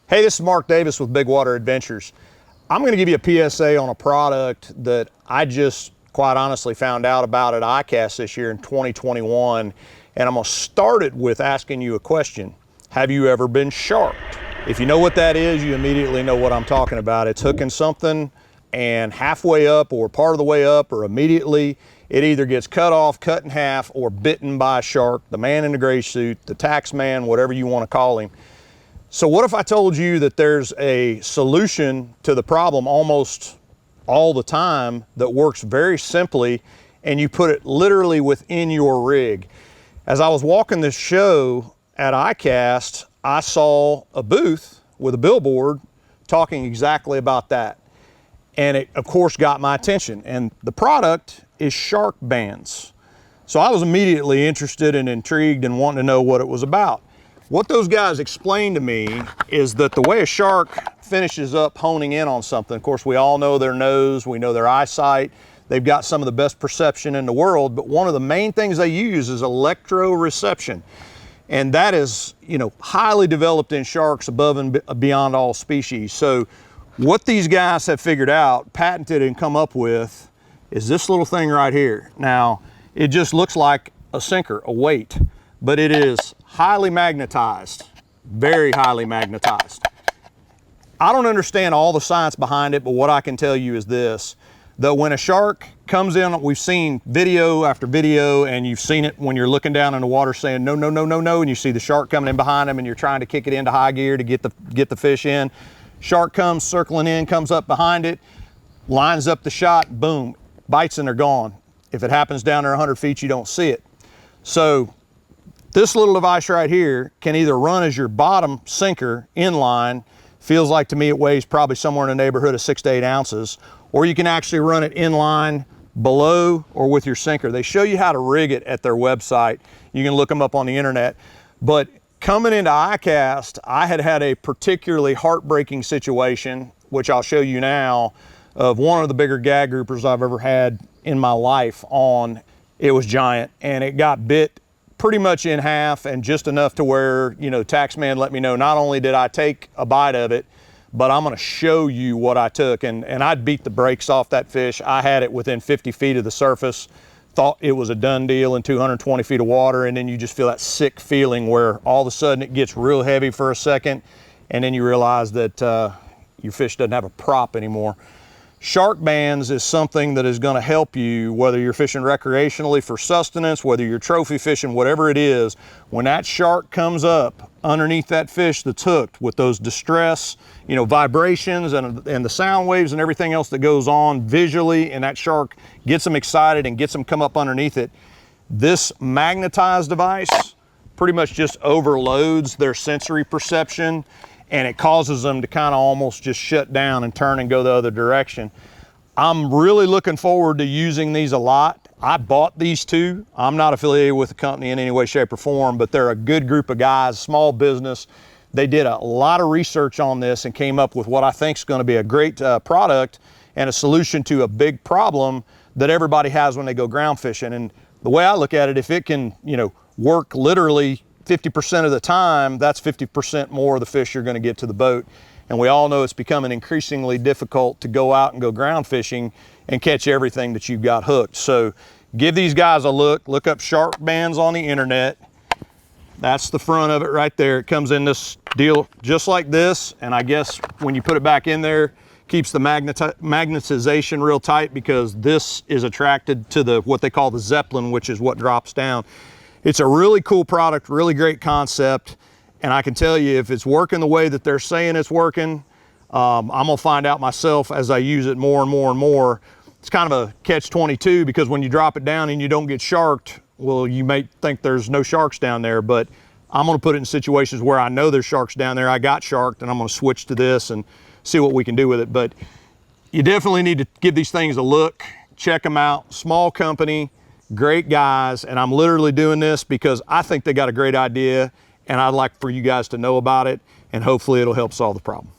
Hey, this is Mark Davis with Big Water Adventures. I'm going to give you a PSA on a product that I just quite honestly found out about at ICAST this year in 2021, and I'm going to start it with asking you a question. Have you ever been sharked? If you know what that is, you immediately know what I'm talking about. It's hooking something and halfway up or part of the way up or immediately it either gets cut off, cut in half, or bitten by a shark, the man in the gray suit, the tax man, whatever you want to call him. So what if I told you that there's a solution to the problem almost all the time that works very simply, and you put it literally within your rig? As I was walking this show at ICAST, I saw a booth with a billboard talking exactly about that. And it, of course, got my attention. And the product is Sharkbanz. So I was immediately interested and intrigued and wanting to know what it was about. What those guys explained to me is that the way a shark finishes up honing in on something, of course, we all know their nose, we know their eyesight, they've got some of the best perception in the world, but one of the main things they use is electroreception. And that is, highly developed in sharks above and beyond all species. So what these guys have figured out, patented and come up with, is this little thing right here. Now, it just looks like a sinker, a weight, but it is highly magnetized, very highly magnetized. I don't understand all the science behind it, but what I can tell you is this, that when a shark comes in, we've seen video after video, and you've seen it when you're looking down in the water saying, no, no, no, no, no, and you see the shark coming in behind them and you're trying to kick it into high gear to get the fish in. Shark comes circling in, comes up behind it, lines up the shot, boom, bites and they're gone. If it happens down there 100 feet, you don't see it. So this little device right here can either run as your bottom sinker inline, feels like to me it weighs probably somewhere in the neighborhood of 6 to 8 ounces, or you can actually run it inline below or with your sinker. They show you how to rig it at their website. You can look them up on the internet. But coming into ICAST, I had a particularly heartbreaking situation, which I'll show you now, of one of the bigger gag groupers I've ever had in my life on. It was giant, and it got bit pretty much in half, and just enough to where, taxman let me know, not only did I take a bite of it, but I'm gonna show you what I took. And I'd beat the brakes off that fish. I had it within 50 feet of the surface, thought it was a done deal in 220 feet of water, and then you just feel that sick feeling where all of a sudden it gets real heavy for a second, and then you realize that your fish doesn't have a prop anymore. Sharkbanz is something that is going to help you, whether you're fishing recreationally for sustenance, whether you're trophy fishing, whatever it is. When that shark comes up underneath that fish that's hooked with those distress, vibrations and the sound waves and everything else that goes on visually, and that shark gets them excited and gets them come up underneath it, this magnetized device pretty much just overloads their sensory perception, and it causes them to kind of almost just shut down and turn and go the other direction. I'm really looking forward to using these a lot. I bought these two. I'm not affiliated with the company in any way, shape, or form, but they're a good group of guys, small business. They did a lot of research on this and came up with what I think is going to be a great product and a solution to a big problem that everybody has when they go ground fishing. And the way I look at it, if it can, work literally 50% of the time, that's 50% more of the fish you're going to get to the boat. And we all know it's becoming increasingly difficult to go out and go ground fishing and catch everything that you've got hooked. So give these guys a look up Sharkbanz on the internet. That's the front of it right there. It comes in this deal just like this, and I guess when you put it back in there, keeps the magnetization real tight, because this is attracted to what they call the Zeppelin, which is what drops down. It's a really cool product, really great concept, and I can tell you, if it's working the way that they're saying it's working, I'm gonna find out myself as I use it more and more and more. It's kind of a catch-22, because when you drop it down and you don't get sharked, well, you may think there's no sharks down there, but I'm gonna put it in situations where I know there's sharks down there, I got sharked, and I'm gonna switch to this and see what we can do with it. But you definitely need to give these things a look, check them out. Small company, great guys, and I'm literally doing this because I think they got a great idea, and I'd like for you guys to know about it, and hopefully it'll help solve the problem.